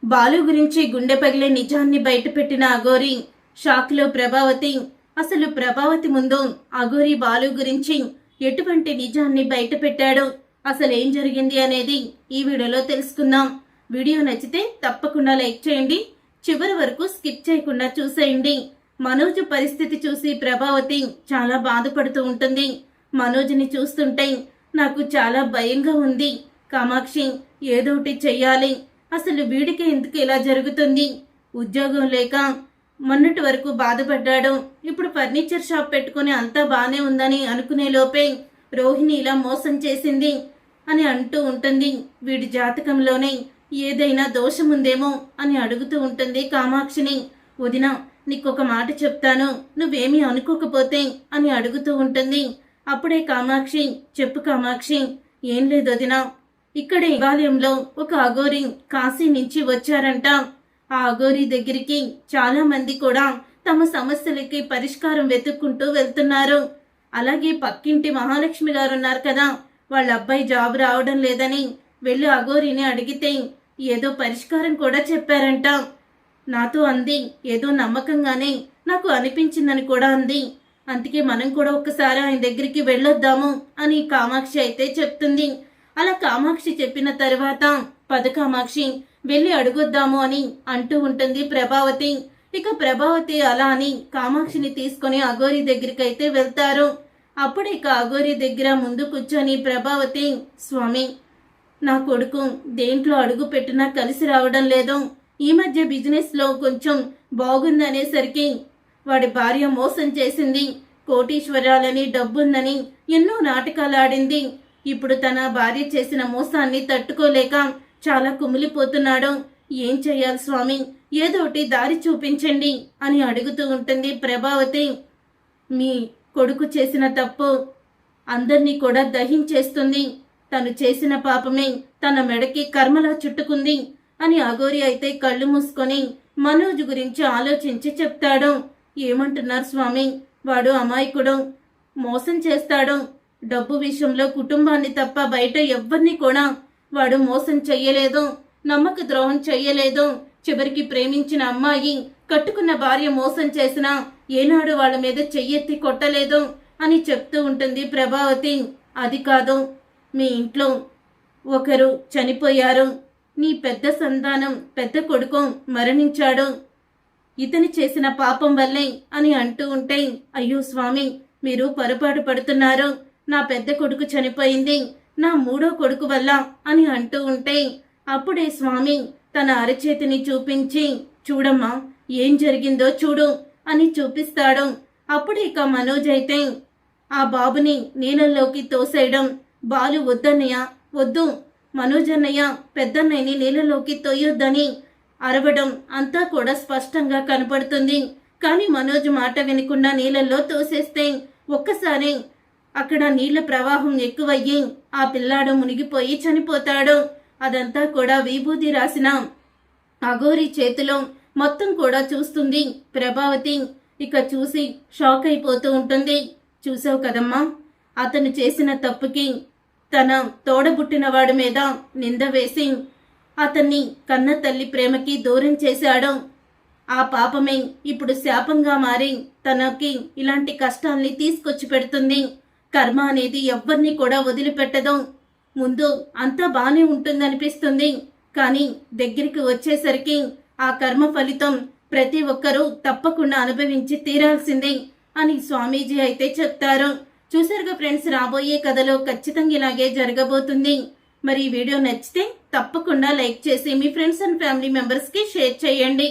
బాలు గురించి గుండె పగిలే నిజాన్ని బయటపెట్టిన అఘోరి షాక్లో ప్రభావతి. అసలు ప్రభావతి ముందు అఘోరి బాలు గురించి ఎటువంటి నిజాన్ని బయటపెట్టాడు, అసలు ఏం జరిగింది అనేది ఈ వీడియోలో తెలుసుకుందాం. వీడియో నచ్చితే తప్పకుండా లైక్ చేయండి, చివరి వరకు స్కిప్ చేయకుండా చూసేయండి. మనోజ్ పరిస్థితి చూసి ప్రభావతి చాలా బాధపడుతూ ఉంటుంది. మనోజ్ని చూస్తుంటే నాకు చాలా భయంగా ఉంది. కామాక్షి, ఏదోటి చెయ్యాలి. అసలు వీడికి ఎందుకు ఇలా జరుగుతుంది? ఉద్యోగం లేక మొన్నటి వరకు బాధపడ్డాడు, ఇప్పుడు ఫర్నిచర్ షాప్ పెట్టుకుని అంతా బానే ఉందని అనుకునే లోపే రోహిణి ఇలా మోసం చేసింది అని అంటూ ఉంటుంది. వీడి జాతకంలోనే ఏదైనా దోషముందేమో అని అడుగుతూ ఉంటుంది కామాక్షిని. వదిన, నీకొక మాట చెప్తాను, నువ్వేమీ అనుకోకపోతే అని అడుగుతూ ఉంటుంది. అప్పుడే కామాక్షి, చెప్పు కామాక్షి. ఏం లేదు వదిన, ఇక్కడే దేవాలయంలో ఒక అఘోరి కాశీ నుంచి వచ్చారంట. ఆ అఘోరి దగ్గరికి చాలా మంది కూడా తమ సమస్యలకి పరిష్కారం వెతుక్కుంటూ వెళ్తున్నారు. అలాగే పక్కింటి మహాలక్ష్మి గారు ఉన్నారు కదా, వాళ్ళ అబ్బాయి జాబ్ రావడం లేదని వెళ్ళి అఘోరిని అడిగితే ఏదో పరిష్కారం కూడా చెప్పారంట. నాతో అంది, ఏదో నమ్మకంగానే నాకు అనిపించిందని కూడా అంది. అందుకే మనం కూడా ఒక్కసారి ఆయన దగ్గరికి వెళ్ళొద్దాము అని కామాక్షి అయితే చెప్తుంది. అలా కామాక్షి చెప్పిన తర్వాత పద కామాక్షి, వెళ్ళి అడుగొద్దాము అని అంటూ ఉంటుంది ప్రభావతి. ఇక ప్రభావతి అలా అని కామాక్షిని తీసుకుని అఘోరి దగ్గరికి అయితే వెళ్తారు. అప్పుడు ఇక అఘోరి దగ్గర ముందు కూర్చొని ప్రభావతి, స్వామి, నా కొడుకు దేంట్లో అడుగు పెట్టినా కలిసి రావడం లేదు. ఈ మధ్య బిజినెస్ లో కొంచెం బాగుందనేసరికి వాడి భార్య మోసం చేసింది. కోటీశ్వరాలని, డబ్బుందని ఎన్నో నాటకాలు ఆడింది. ఇప్పుడు తన భార్య చేసిన మోసాన్ని తట్టుకోలేక చాలా కుమిలిపోతున్నాడు. ఏం చెయ్యాలి స్వామి, ఏదోటి దారి చూపించండి అని అడుగుతూ ఉంటుంది ప్రభావతి. మీ కొడుకు చేసిన తప్పు అందరినీ కూడా దహించేస్తుంది. తను చేసిన పాపమే తన మెడకి కర్మలా చుట్టుకుంది అని అఘోరి అయితే కళ్ళు మూసుకొని మనోజ్ గురించి ఆలోచించి చెప్తాడు. ఏమంటున్నారు స్వామి? వాడు అమాయకుడు, మోసం చేస్తాడు. డబ్బు విషయంలో కుటుంబాన్ని తప్ప బయట ఎవ్వరిని కూడా వాడు మోసం చెయ్యలేదు, నమ్మక ద్రోహం చెయ్యలేదు. చివరికి ప్రేమించిన అమ్మాయి, కట్టుకున్న భార్య మోసం చేసినా ఏనాడు వాళ్ళ మీద చెయ్యెత్తి కొట్టలేదు అని చెప్తూ ఉంటుంది ప్రభావతి. అది కాదు, మీ ఇంట్లో ఒకరు చనిపోయారు, నీ పెద్ద సంతానం పెద్ద కొడుకు మరణించాడు, ఇతని చేసిన పాపం వల్లే అని అంటూ ఉంటే, అయ్యో స్వామి, మీరు పొరపాటు పడుతున్నారు. నా పెద్ద కొడుకు చనిపోయింది నా మూడో కొడుకు వల్ల అని అంటూ ఉంటే, అప్పుడే స్వామి తన అరచేతిని చూపించి, చూడమ్మా ఏం జరిగిందో చూడు అని చూపిస్తాడు. అప్పుడు ఇక మనోజ్ అయితే ఆ బాబుని నీళ్ళల్లోకి తోసేయడం, బాలు వద్దన్నయ్య, వద్దు, మనోజ్ అన్నయ్య పెద్దన్నయ్యని నీళ్ళలోకి తోయొద్దని అరవడం అంతా కూడా స్పష్టంగా కనపడుతుంది. కానీ మనోజ్ మాట వినకుండా నీళ్ళల్లో తోసేస్తే ఒక్కసారి అక్కడ నీళ్ల ప్రవాహం ఎక్కువయ్యి ఆ పిల్లాడు మునిగిపోయి చనిపోతాడు. అదంతా కూడా విభూతి రాసిన అఘోరి చేతిలో మొత్తం కూడా చూస్తుంది ప్రభావతి. ఇక చూసి షాక్ అయిపోతూ ఉంటుంది. చూసావు కదమ్మా, అతను చేసిన తప్పుకి తన తోడబుట్టిన వాడి మీద నింద వేసి అతన్ని కన్న తల్లి ప్రేమకి దూరం చేశాడు. ఆ పాపమే ఇప్పుడు శాపంగా మారి తనకి ఇలాంటి కష్టాల్ని తీసుకొచ్చి పెడుతుంది. కర్మ అనేది ఎవ్వరిని కూడా వదిలిపెట్టదు. ముందు అంతా బానే ఉంటుందనిపిస్తుంది, కానీ దగ్గరికి వచ్చేసరికి ఆ కర్మ ఫలితం ప్రతి ఒక్కరూ తప్పకుండా అనుభవించి తీరాల్సిందే అని స్వామీజీ అయితే చెప్తారు. చూసారుగా ఫ్రెండ్స్, రాబోయే కథలో ఖచ్చితంగా ఇలాగే జరగబోతుంది. మరి ఈ వీడియో నచ్చితే తప్పకుండా లైక్ చేసి మీ ఫ్రెండ్స్ అండ్ ఫ్యామిలీ మెంబర్స్కి షేర్ చేయండి.